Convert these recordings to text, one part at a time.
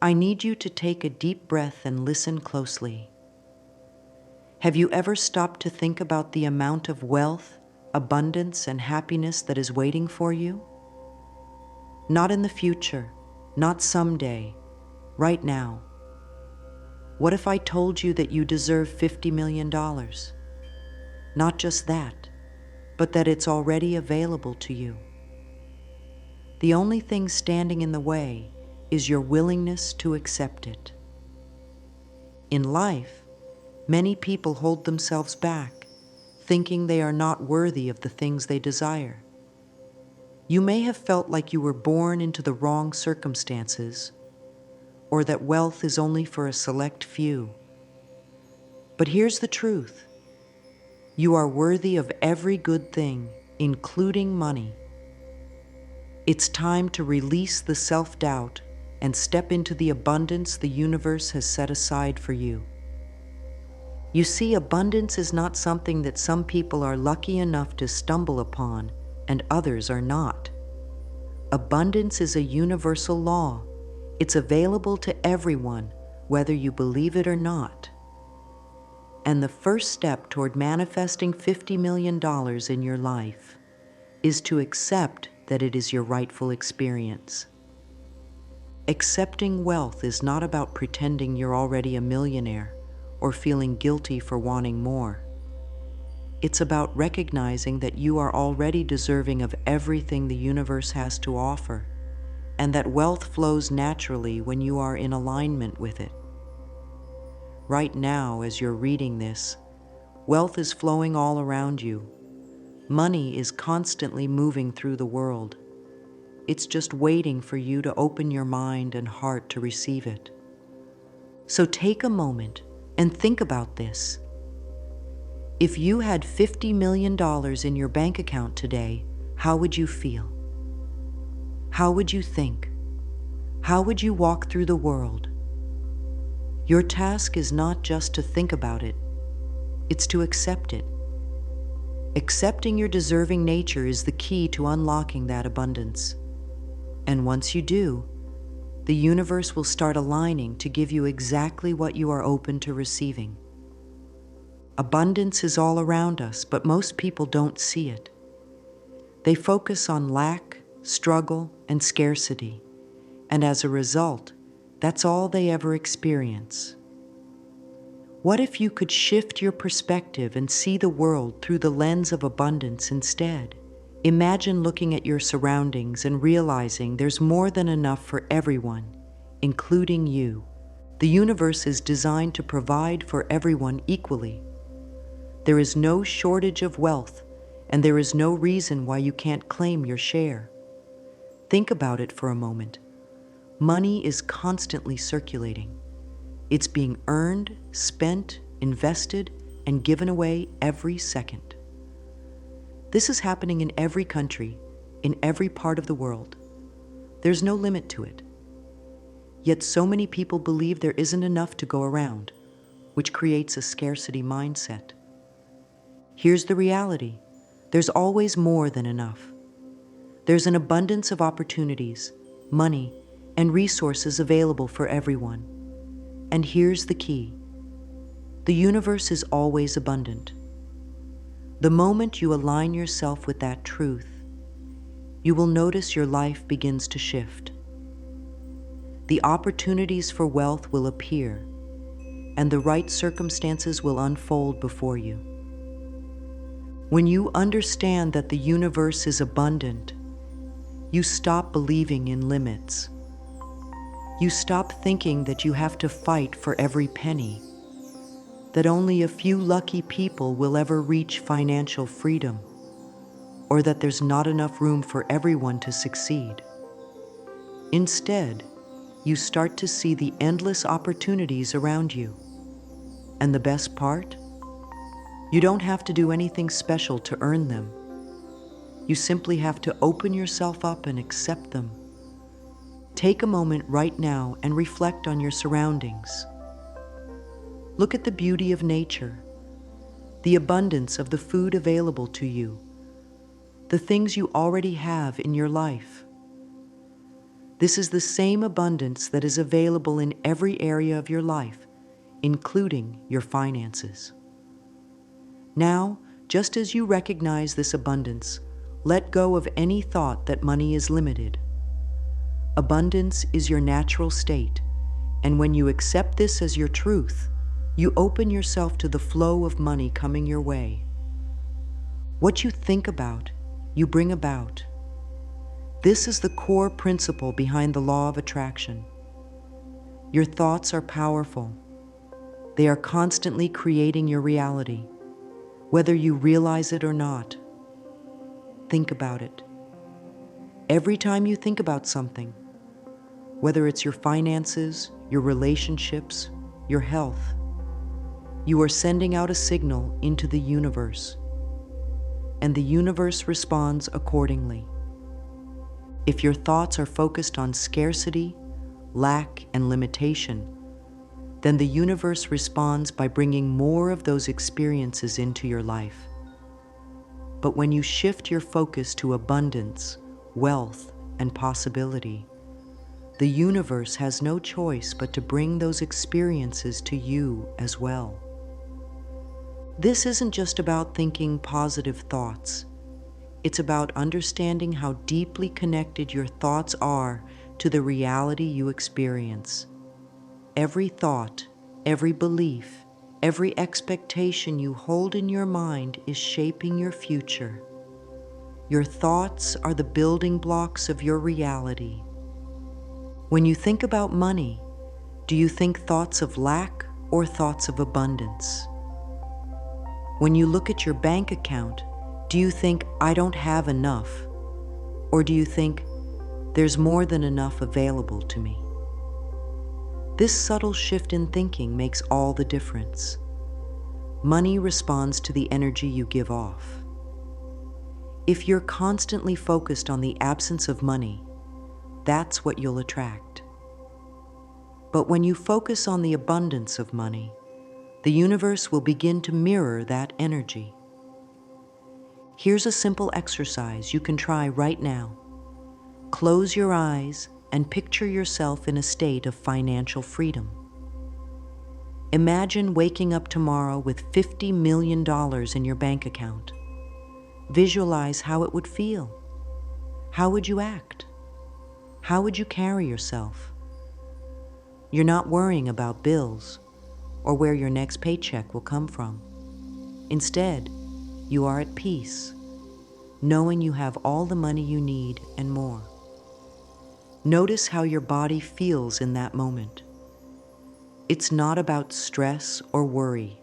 I need you to take a deep breath and listen closely. Have you ever stopped to think about the amount of wealth, abundance, and happiness that is waiting for you? Not in the future, not someday, right now. What if I told you that you deserve $50 million? Not just that, but that it's already available to you. The only thing standing in the way is your willingness to accept it. In life, many people hold themselves back, thinking they are not worthy of the things they desire. You may have felt like you were born into the wrong circumstances, or that wealth is only for a select few. But here's the truth. You are worthy of every good thing, including money. It's time to release the self-doubt and step into the abundance the universe has set aside for you. You see, abundance is not something that some people are lucky enough to stumble upon and others are not. Abundance is a universal law. It's available to everyone, whether you believe it or not. And the first step toward manifesting $50 million in your life is to accept that it is your rightful experience. Accepting wealth is not about pretending you're already a millionaire or feeling guilty for wanting more. It's about recognizing that you are already deserving of everything the universe has to offer, and that wealth flows naturally when you are in alignment with it. Right now, as you're reading this, wealth is flowing all around you. Money is constantly moving through the world. It's just waiting for you to open your mind and heart to receive it. So take a moment and think about this. If you had $50 million in your bank account today, how would you feel? How would you think? How would you walk through the world? Your task is not just to think about it, it's to accept it. Accepting your deserving nature is the key to unlocking that abundance. And once you do, the universe will start aligning to give you exactly what you are open to receiving. Abundance is all around us, but most people don't see it. They focus on lack, struggle, and scarcity, and as a result, that's all they ever experience. What if you could shift your perspective and see the world through the lens of abundance instead? Imagine looking at your surroundings and realizing there's more than enough for everyone, including you. The universe is designed to provide for everyone equally. There is no shortage of wealth, and there is no reason why you can't claim your share. Think about it for a moment. Money is constantly circulating. It's being earned, spent, invested, and given away every second. This is happening in every country, in every part of the world. There's no limit to it. Yet so many people believe there isn't enough to go around, which creates a scarcity mindset. Here's the reality. There's always more than enough. There's an abundance of opportunities, money, and resources available for everyone. And here's the key. The universe is always abundant. The moment you align yourself with that truth, you will notice your life begins to shift. The opportunities for wealth will appear, and the right circumstances will unfold before you. When you understand that the universe is abundant, you stop believing in limits. You stop thinking that you have to fight for every penny, that only a few lucky people will ever reach financial freedom, or that there's not enough room for everyone to succeed. Instead, you start to see the endless opportunities around you. And the best part? You don't have to do anything special to earn them. You simply have to open yourself up and accept them. Take a moment right now and reflect on your surroundings. Look at the beauty of nature, the abundance of the food available to you, the things you already have in your life. This is the same abundance that is available in every area of your life, including your finances. Now, just as you recognize this abundance, let go of any thought that money is limited. Abundance is your natural state, and when you accept this as your truth, you open yourself to the flow of money coming your way. What you think about, you bring about. This is the core principle behind the law of attraction. Your thoughts are powerful. They are constantly creating your reality, whether you realize it or not. Think about it. Every time you think about something, whether it's your finances, your relationships, your health, you are sending out a signal into the universe, and the universe responds accordingly. If your thoughts are focused on scarcity, lack, and limitation, then the universe responds by bringing more of those experiences into your life. But when you shift your focus to abundance, wealth, and possibility, the universe has no choice but to bring those experiences to you as well. This isn't just about thinking positive thoughts. It's about understanding how deeply connected your thoughts are to the reality you experience. Every thought, every belief, every expectation you hold in your mind is shaping your future. Your thoughts are the building blocks of your reality. When you think about money, do you think thoughts of lack or thoughts of abundance? When you look at your bank account, do you think, I don't have enough? Or do you think, there's more than enough available to me? This subtle shift in thinking makes all the difference. Money responds to the energy you give off. If you're constantly focused on the absence of money, that's what you'll attract. But when you focus on the abundance of money, the universe will begin to mirror that energy. Here's a simple exercise you can try right now. Close your eyes and picture yourself in a state of financial freedom. Imagine waking up tomorrow with $50 million in your bank account. Visualize how it would feel. How would you act? How would you carry yourself? You're not worrying about bills or where your next paycheck will come from. Instead, you are at peace, knowing you have all the money you need and more. Notice how your body feels in that moment. It's not about stress or worry.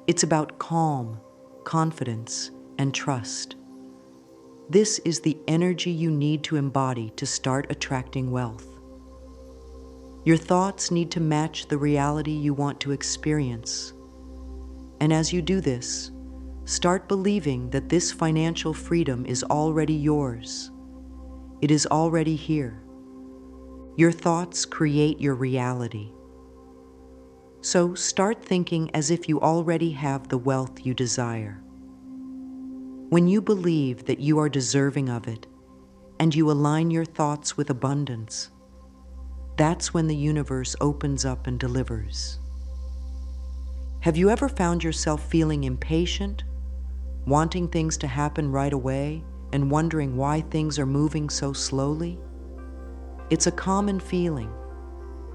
It's about calm, confidence, and trust. This is the energy you need to embody to start attracting wealth. Your thoughts need to match the reality you want to experience. And as you do this, start believing that this financial freedom is already yours. It is already here. Your thoughts create your reality. So start thinking as if you already have the wealth you desire. When you believe that you are deserving of it, and you align your thoughts with abundance, that's when the universe opens up and delivers. Have you ever found yourself feeling impatient, wanting things to happen right away, and wondering why things are moving so slowly? It's a common feeling,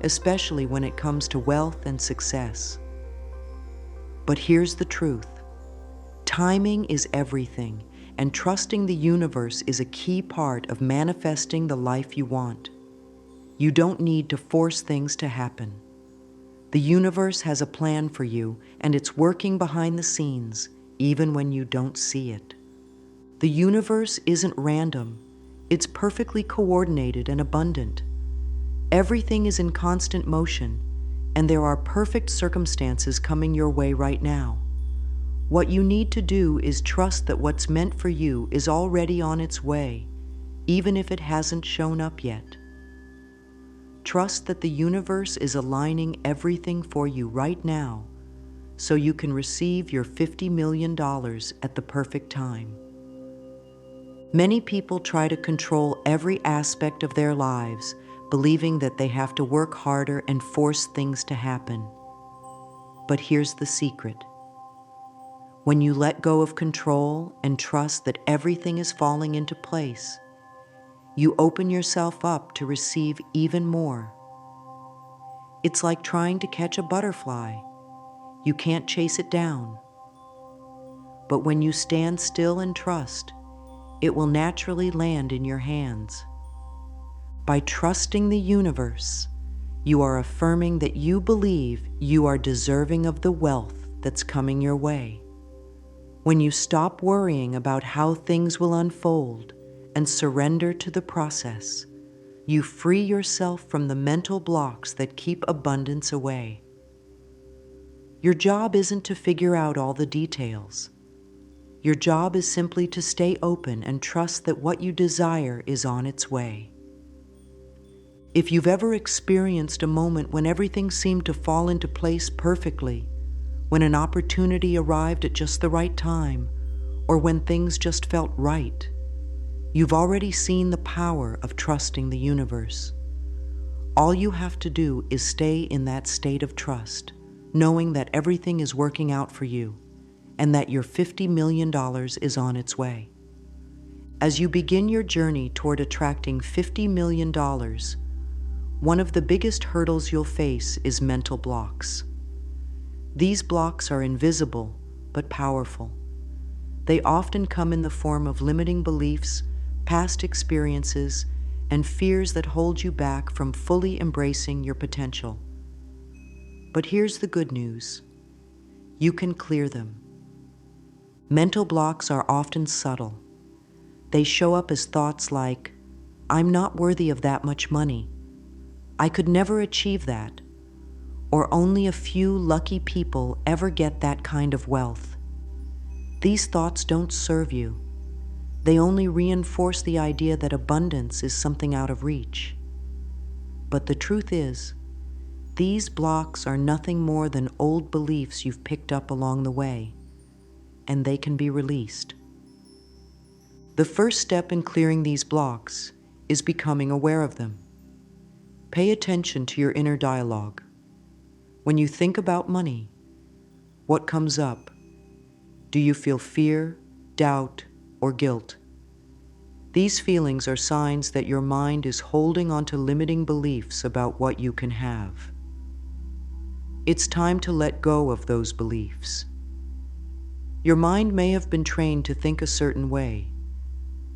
especially when it comes to wealth and success. But here's the truth. Timing is everything, and trusting the universe is a key part of manifesting the life you want. You don't need to force things to happen. The universe has a plan for you, and it's working behind the scenes, even when you don't see it. The universe isn't random. It's perfectly coordinated and abundant. Everything is in constant motion, and there are perfect circumstances coming your way right now. What you need to do is trust that what's meant for you is already on its way, even if it hasn't shown up yet. Trust that the universe is aligning everything for you right now, so you can receive your $50 million at the perfect time. Many people try to control every aspect of their lives, believing that they have to work harder and force things to happen. But here's the secret. When you let go of control and trust that everything is falling into place, you open yourself up to receive even more. It's like trying to catch a butterfly. You can't chase it down. But when you stand still and trust, it will naturally land in your hands. By trusting the universe, you are affirming that you believe you are deserving of the wealth that's coming your way. When you stop worrying about how things will unfold and surrender to the process, you free yourself from the mental blocks that keep abundance away. Your job isn't to figure out all the details. Your job is simply to stay open and trust that what you desire is on its way. If you've ever experienced a moment when everything seemed to fall into place perfectly, when an opportunity arrived at just the right time, or when things just felt right, you've already seen the power of trusting the universe. All you have to do is stay in that state of trust, knowing that everything is working out for you, and that your $50 million is on its way. As you begin your journey toward attracting $50 million, one of the biggest hurdles you'll face is mental blocks. These blocks are invisible but powerful. They often come in the form of limiting beliefs, past experiences, and fears that hold you back from fully embracing your potential. But here's the good news. You can clear them. Mental blocks are often subtle. They show up as thoughts like, "I'm not worthy of that much money. I could never achieve that," or "only a few lucky people ever get that kind of wealth." These thoughts don't serve you. They only reinforce the idea that abundance is something out of reach. But the truth is, these blocks are nothing more than old beliefs you've picked up along the way, and they can be released. The first step in clearing these blocks is becoming aware of them. Pay attention to your inner dialogue. When you think about money, what comes up? Do you feel fear, doubt, or guilt? These feelings are signs that your mind is holding onto limiting beliefs about what you can have. It's time to let go of those beliefs. Your mind may have been trained to think a certain way,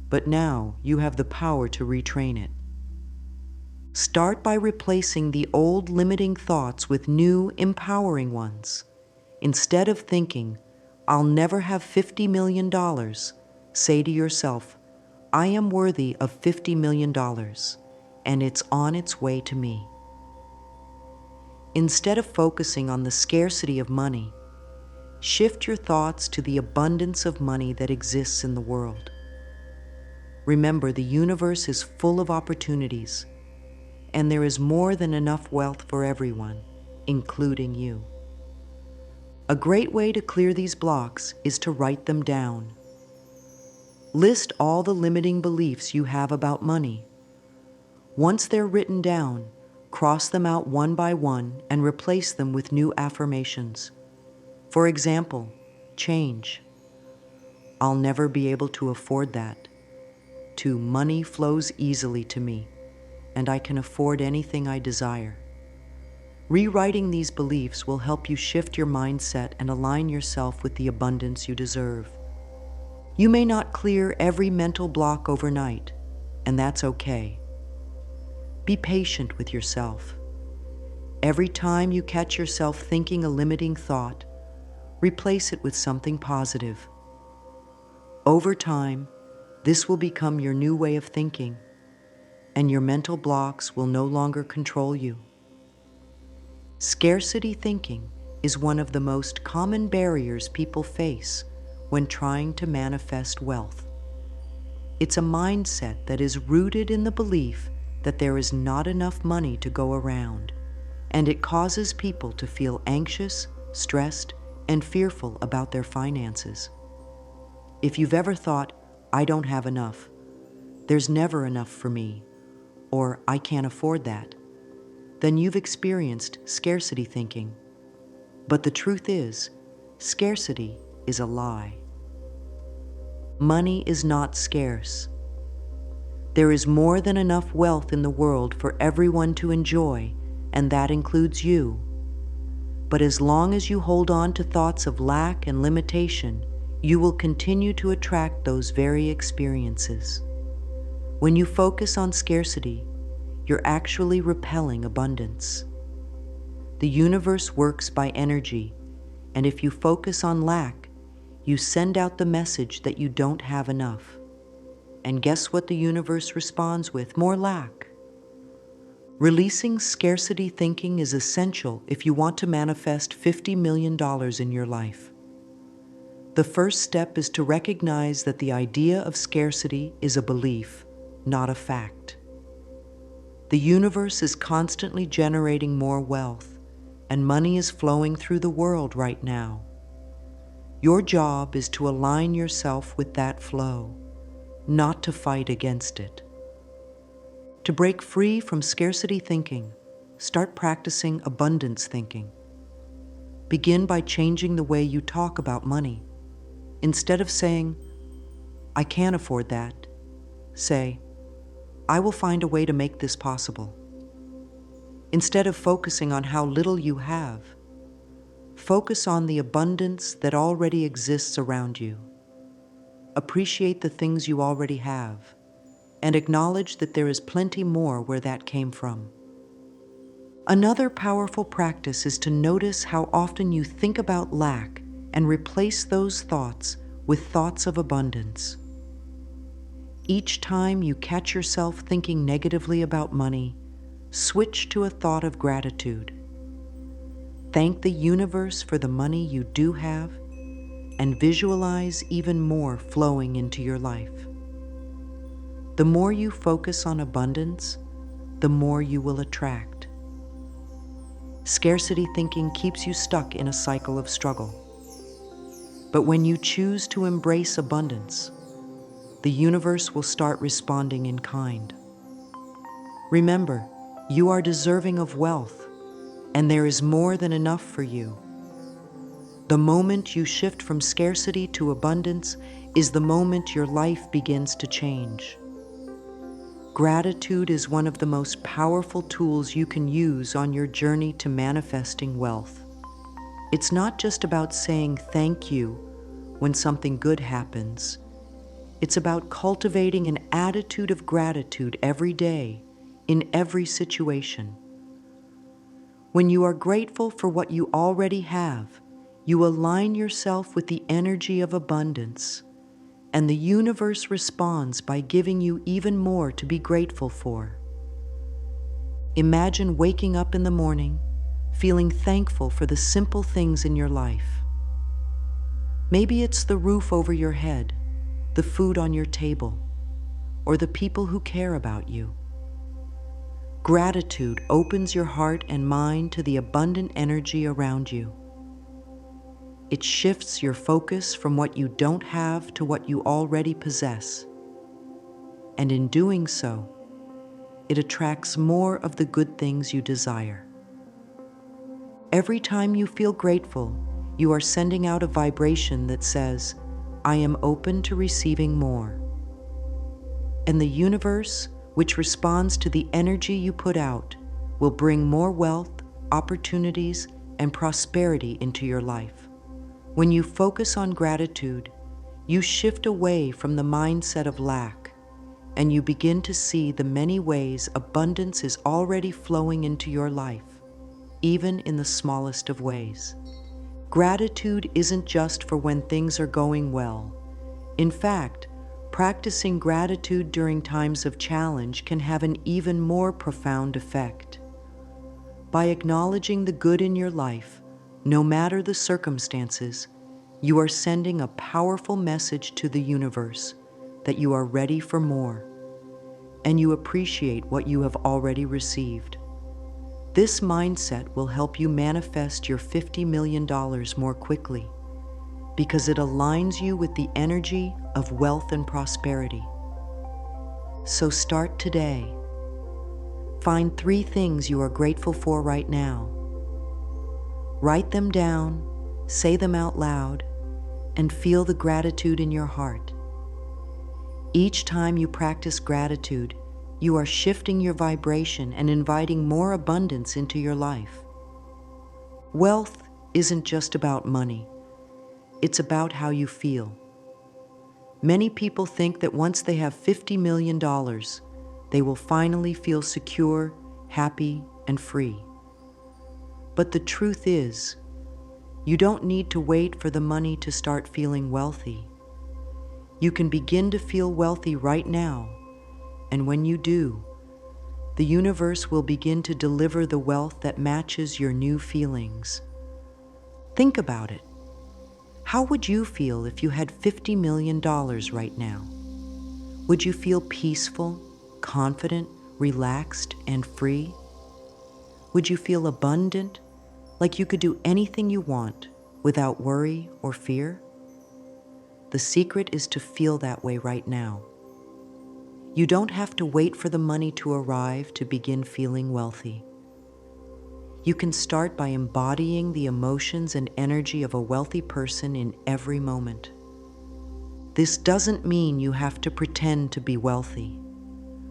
but now you have the power to retrain it. Start by replacing the old limiting thoughts with new, empowering ones. Instead of thinking, "I'll never have $50 million, say to yourself, "I am worthy of $50 million, and it's on its way to me." Instead of focusing on the scarcity of money, shift your thoughts to the abundance of money that exists in the world. Remember, the universe is full of opportunities, and there is more than enough wealth for everyone, including you. A great way to clear these blocks is to write them down. List all the limiting beliefs you have about money. Once they're written down, cross them out one by one and replace them with new affirmations. For example, change. "I'll never be able to afford that," to "money flows easily to me, and I can afford anything I desire." Rewriting these beliefs will help you shift your mindset and align yourself with the abundance you deserve. You may not clear every mental block overnight, and that's okay. Be patient with yourself. Every time you catch yourself thinking a limiting thought, replace it with something positive. Over time, this will become your new way of thinking, and your mental blocks will no longer control you. Scarcity thinking is one of the most common barriers people face when trying to manifest wealth. It's a mindset that is rooted in the belief that there is not enough money to go around, and it causes people to feel anxious, stressed, and fearful about their finances. If you've ever thought, I don't have enough, there's never enough for me, or I can't afford that, then you've experienced scarcity thinking. But the truth is, scarcity is a lie. Money is not scarce. There is more than enough wealth in the world for everyone to enjoy, and that includes you. But as long as you hold on to thoughts of lack and limitation, you will continue to attract those very experiences. When you focus on scarcity, you're actually repelling abundance. The universe works by energy, and if you focus on lack, you send out the message that you don't have enough. And guess what the universe responds with? More lack. Releasing scarcity thinking is essential if you want to manifest $50 million in your life. The first step is to recognize that the idea of scarcity is a belief, not a fact. The universe is constantly generating more wealth, and money is flowing through the world right now. Your job is to align yourself with that flow, not to fight against it. To break free from scarcity thinking, start practicing abundance thinking. Begin by changing the way you talk about money. Instead of saying, "I can't afford that," say, "I will find a way to make this possible." Instead of focusing on how little you have, focus on the abundance that already exists around you. Appreciate the things you already have, and acknowledge that there is plenty more where that came from. Another powerful practice is to notice how often you think about lack and replace those thoughts with thoughts of abundance. Each time you catch yourself thinking negatively about money, switch to a thought of gratitude. Thank the universe for the money you do have, and visualize even more flowing into your life. The more you focus on abundance, the more you will attract. Scarcity thinking keeps you stuck in a cycle of struggle. But when you choose to embrace abundance, the universe will start responding in kind. Remember, you are deserving of wealth, and there is more than enough for you. The moment you shift from scarcity to abundance is the moment your life begins to change. Gratitude is one of the most powerful tools you can use on your journey to manifesting wealth. It's not just about saying thank you when something good happens. It's about cultivating an attitude of gratitude every day, in every situation. When you are grateful for what you already have, you align yourself with the energy of abundance, and the universe responds by giving you even more to be grateful for. Imagine waking up in the morning, feeling thankful for the simple things in your life. Maybe it's the roof over your head, the food on your table, or the people who care about you. Gratitude opens your heart and mind to the abundant energy around you. It shifts your focus from what you don't have to what you already possess. And in doing so, it attracts more of the good things you desire. Every time you feel grateful, you are sending out a vibration that says, "I am open to receiving more." And the universe, which responds to the energy you put out, will bring more wealth, opportunities, and prosperity into your life. When you focus on gratitude, you shift away from the mindset of lack, and you begin to see the many ways abundance is already flowing into your life, even in the smallest of ways. Gratitude isn't just for when things are going well. In fact, practicing gratitude during times of challenge can have an even more profound effect. By acknowledging the good in your life, no matter the circumstances, you are sending a powerful message to the universe that you are ready for more, and you appreciate what you have already received. This mindset will help you manifest your $50 million more quickly, because it aligns you with the energy of wealth and prosperity. So start today. Find 3 things you are grateful for right now. Write them down, say them out loud, and feel the gratitude in your heart. Each time you practice gratitude, you are shifting your vibration and inviting more abundance into your life. Wealth isn't just about money. It's about how you feel. Many people think that once they have $50 million, they will finally feel secure, happy, and free. But the truth is, you don't need to wait for the money to start feeling wealthy. You can begin to feel wealthy right now, and when you do, the universe will begin to deliver the wealth that matches your new feelings. Think about it. How would you feel if you had $50 million right now? Would you feel peaceful, confident, relaxed, and free? Would you feel abundant, like you could do anything you want without worry or fear? The secret is to feel that way right now. You don't have to wait for the money to arrive to begin feeling wealthy. You can start by embodying the emotions and energy of a wealthy person in every moment. This doesn't mean you have to pretend to be wealthy,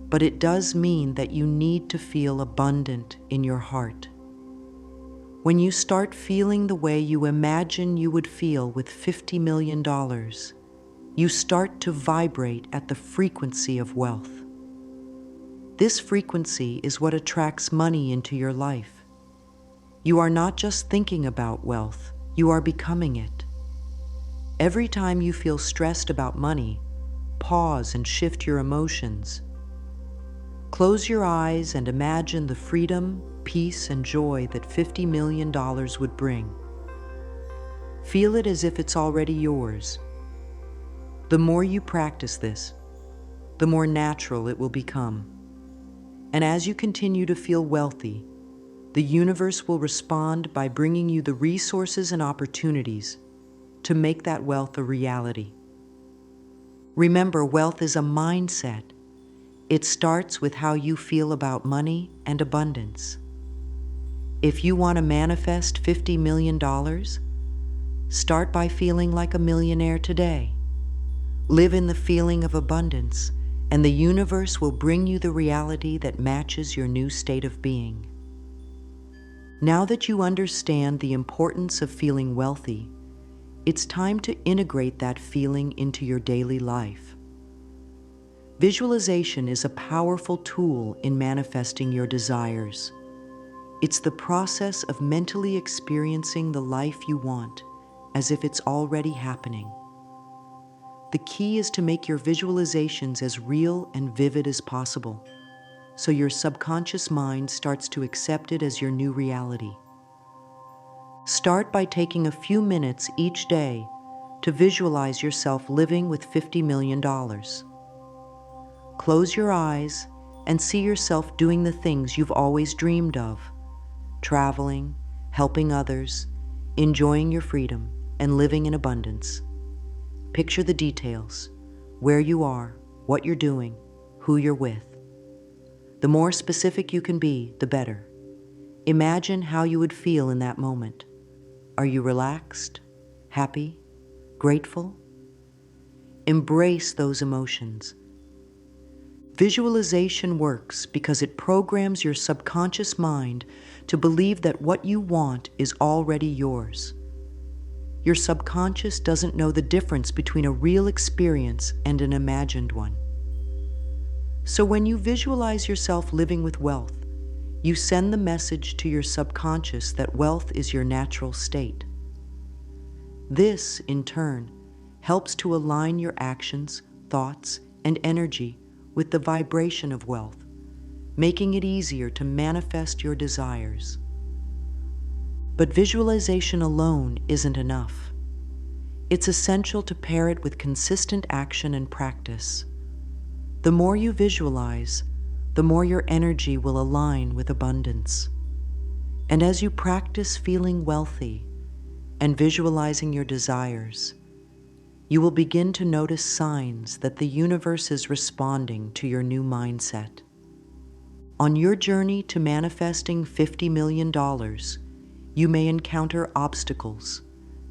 but it does mean that you need to feel abundant in your heart. When you start feeling the way you imagine you would feel with $50 million, you start to vibrate at the frequency of wealth. This frequency is what attracts money into your life. You are not just thinking about wealth, you are becoming it. Every time you feel stressed about money, pause and shift your emotions. Close your eyes and imagine the freedom, peace, and joy that $50 million would bring. Feel it as if it's already yours. The more you practice this, the more natural it will become. And as you continue to feel wealthy, the universe will respond by bringing you the resources and opportunities to make that wealth a reality. Remember, wealth is a mindset. It starts with how you feel about money and abundance. If you want to manifest $50 million, start by feeling like a millionaire today. Live in the feeling of abundance, and the universe will bring you the reality that matches your new state of being. Now that you understand the importance of feeling wealthy, it's time to integrate that feeling into your daily life. Visualization is a powerful tool in manifesting your desires. It's the process of mentally experiencing the life you want as if it's already happening. The key is to make your visualizations as real and vivid as possible, so your subconscious mind starts to accept it as your new reality. Start by taking a few minutes each day to visualize yourself living with $50 million. Close your eyes and see yourself doing the things you've always dreamed of: traveling, helping others, enjoying your freedom, and living in abundance. Picture the details: where you are, what you're doing, who you're with. The more specific you can be, the better. Imagine how you would feel in that moment. Are you relaxed, happy, grateful? Embrace those emotions. Visualization works because it programs your subconscious mind to believe that what you want is already yours. Your subconscious doesn't know the difference between a real experience and an imagined one. So when you visualize yourself living with wealth, you send the message to your subconscious that wealth is your natural state. This, in turn, helps to align your actions, thoughts, and energy with the vibration of wealth, making it easier to manifest your desires. But visualization alone isn't enough. It's essential to pair it with consistent action and practice. The more you visualize, the more your energy will align with abundance. And as you practice feeling wealthy, and visualizing your desires, you will begin to notice signs that the universe is responding to your new mindset. On your journey to manifesting $50 million, you may encounter obstacles.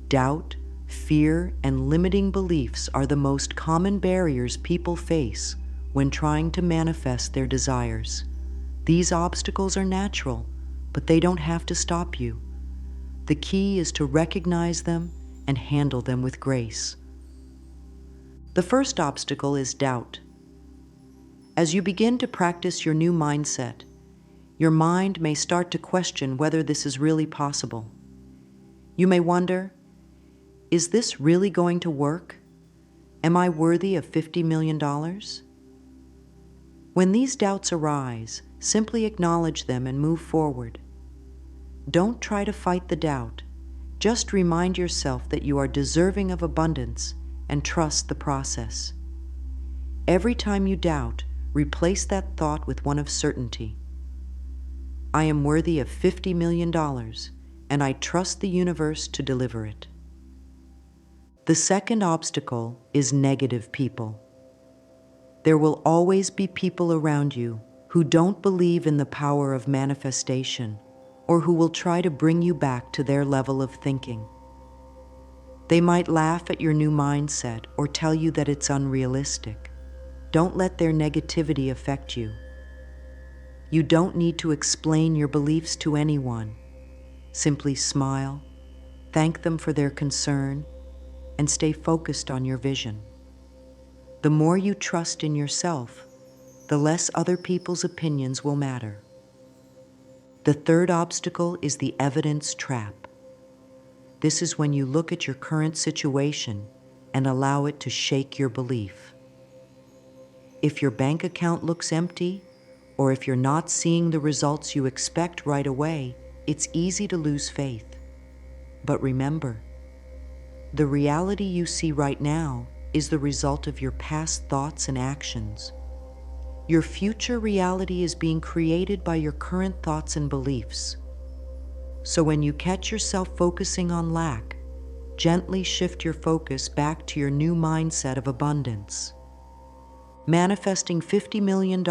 Doubt, fear, and limiting beliefs are the most common barriers people face when trying to manifest their desires. These obstacles are natural, but they don't have to stop you. The key is to recognize them and handle them with grace. The first obstacle is doubt. As you begin to practice your new mindset, your mind may start to question whether this is really possible. You may wonder, is this really going to work? Am I worthy of $50 million? When these doubts arise, simply acknowledge them and move forward. Don't try to fight the doubt. Just remind yourself that you are deserving of abundance and trust the process. Every time you doubt, replace that thought with one of certainty. I am worthy of $50 million, and I trust the universe to deliver it. The second obstacle is negative people. There will always be people around you who don't believe in the power of manifestation or who will try to bring you back to their level of thinking. They might laugh at your new mindset or tell you that it's unrealistic. Don't let their negativity affect you. You don't need to explain your beliefs to anyone. Simply smile, thank them for their concern, and stay focused on your vision. The more you trust in yourself, the less other people's opinions will matter. The third obstacle is the evidence trap. This is when you look at your current situation and allow it to shake your belief. If your bank account looks empty, or if you're not seeing the results you expect right away, it's easy to lose faith. But remember, the reality you see right now is the result of your past thoughts and actions. Your future reality is being created by your current thoughts and beliefs. So when you catch yourself focusing on lack, gently shift your focus back to your new mindset of abundance. Manifesting $50 million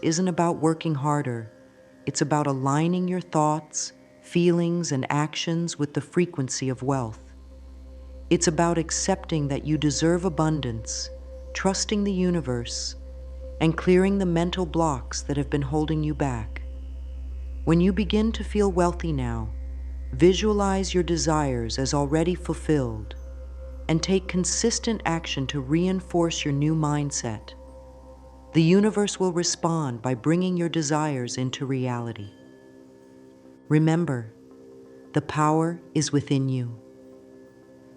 isn't about working harder. It's about aligning your thoughts, feelings, and actions with the frequency of wealth. It's about accepting that you deserve abundance, trusting the universe, and clearing the mental blocks that have been holding you back. When you begin to feel wealthy now, visualize your desires as already fulfilled and take consistent action to reinforce your new mindset. The universe will respond by bringing your desires into reality. Remember, the power is within you.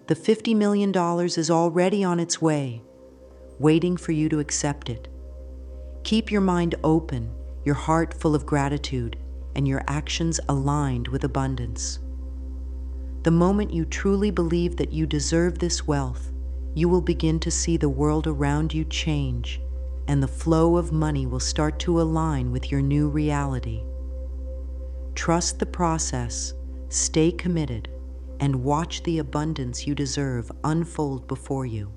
The $50 million is already on its way, waiting for you to accept it. Keep your mind open, your heart full of gratitude, and your actions aligned with abundance. The moment you truly believe that you deserve this wealth, you will begin to see the world around you change, and the flow of money will start to align with your new reality. Trust the process, stay committed, and watch the abundance you deserve unfold before you.